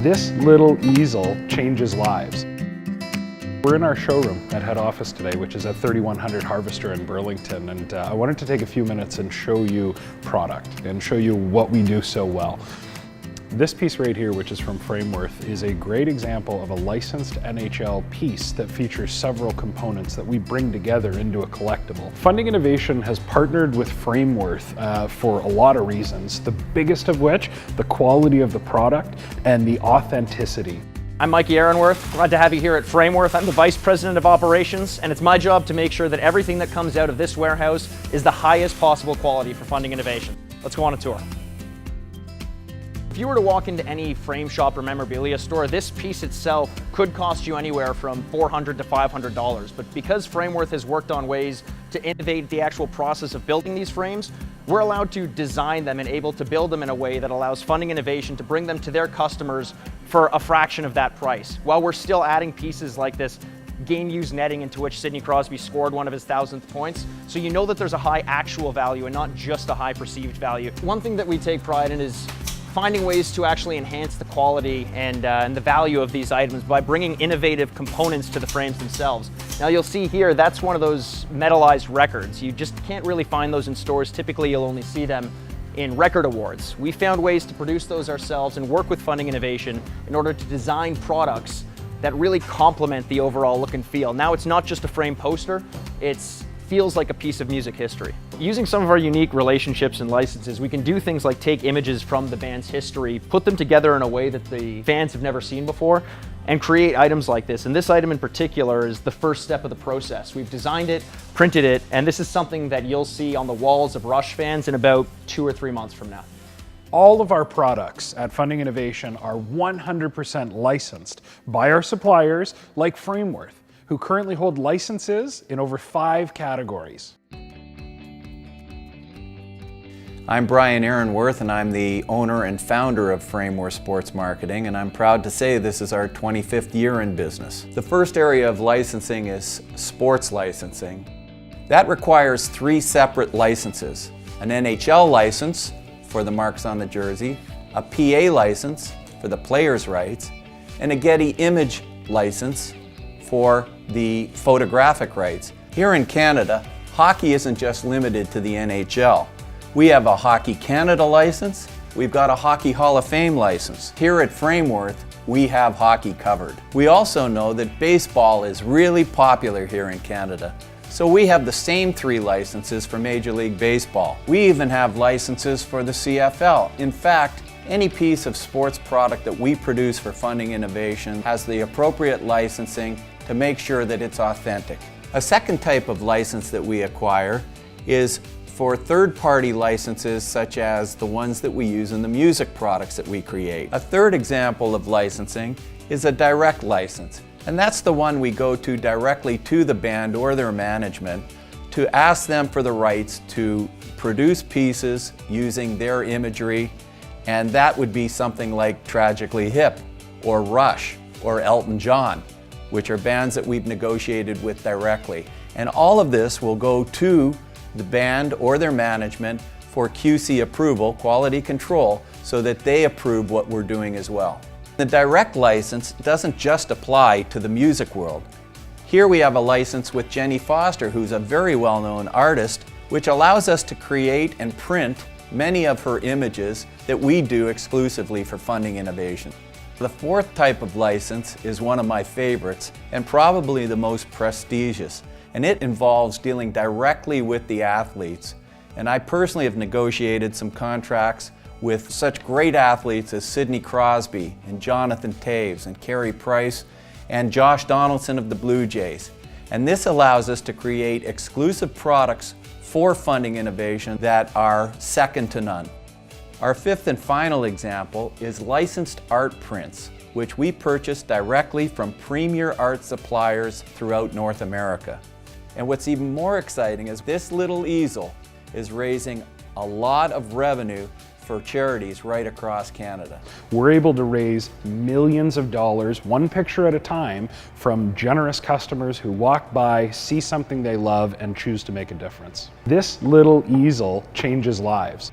This little easel changes lives. We're in our showroom at head office today, which is at 3100 Harvester in Burlington, and I wanted to take a few minutes and show you product and show you what we do so well. This piece right here, which is from Frameworth, is a great example of a licensed NHL piece that features several components that we bring together into a collectible. Funding Innovation has partnered with Frameworth for a lot of reasons, the biggest of which, the quality of the product and the authenticity. I'm Mikey Aaronworth. Glad to have you here at Frameworth. I'm the Vice President of Operations, and it's my job to make sure that everything that comes out of this warehouse is the highest possible quality for Funding Innovation. Let's go on a tour. If you were to walk into any frame shop or memorabilia store, this piece itself could cost you anywhere from $400 to $500. But because Frameworth has worked on ways to innovate the actual process of building these frames, we're allowed to design them and able to build them in a way that allows Funding Innovation to bring them to their customers for a fraction of that price, while we're still adding pieces like this game-used netting into which Sidney Crosby scored one of his 1,000th points. So you know that there's a high actual value and not just a high perceived value. One thing that we take pride in is finding ways to actually enhance the quality and the value of these items by bringing innovative components to the frames themselves. Now you'll see here, that's one of those metallized records. You just can't really find those in stores. Typically you'll only see them in record awards. We found ways to produce those ourselves and work with Funding Innovation in order to design products that really complement the overall look and feel. Now it's not just a frame poster, it feels like a piece of music history. Using some of our unique relationships and licenses, we can do things like take images from the band's history, put them together in a way that the fans have never seen before, and create items like this. And this item in particular is the first step of the process. We've designed it, printed it, and this is something that you'll see on the walls of Rush fans in about 2 or 3 months from now. All of our products at Funding Innovation are 100% licensed by our suppliers like Frameworth, who currently hold licenses in over 5 categories. I'm Brian Aaronworth, and I'm the owner and founder of Frameworth Sports Marketing, and I'm proud to say this is our 25th year in business. The first area of licensing is sports licensing. That requires 3 separate licenses: an NHL license for the marks on the jersey, a PA license for the player's rights, and a Getty Image license for the photographic rights. Here in Canada, hockey isn't just limited to the NHL. We have a Hockey Canada license, we've got a Hockey Hall of Fame license. Here at Frameworth, we have hockey covered. We also know that baseball is really popular here in Canada, so we have the same 3 licenses for Major League Baseball. We even have licenses for the CFL. In fact, any piece of sports product that we produce for Funding Innovation has the appropriate licensing to make sure that it's authentic. A second type of license that we acquire is for third-party licenses, such as the ones that we use in the music products that we create. A third example of licensing is a direct license, and that's the one we go to directly to the band or their management to ask them for the rights to produce pieces using their imagery, and that would be something like Tragically Hip, or Rush, or Elton John, which are bands that we've negotiated with directly. And all of this will go to the band or their management for QC approval, quality control, so that they approve what we're doing as well. The direct license doesn't just apply to the music world. Here we have a license with Jenny Foster, who's a very well-known artist, which allows us to create and print many of her images that we do exclusively for Funding Innovation. The fourth type of license is one of my favorites and probably the most prestigious, and it involves dealing directly with the athletes. And I personally have negotiated some contracts with such great athletes as Sidney Crosby and Jonathan Toews and Carey Price and Josh Donaldson of the Blue Jays. And this allows us to create exclusive products for Funding Innovation that are second to none. Our fifth and final example is licensed art prints, which we purchase directly from premier art suppliers throughout North America. And what's even more exciting is this little easel is raising a lot of revenue for charities right across Canada. We're able to raise millions of dollars, one picture at a time, from generous customers who walk by, see something they love, and choose to make a difference. This little easel changes lives.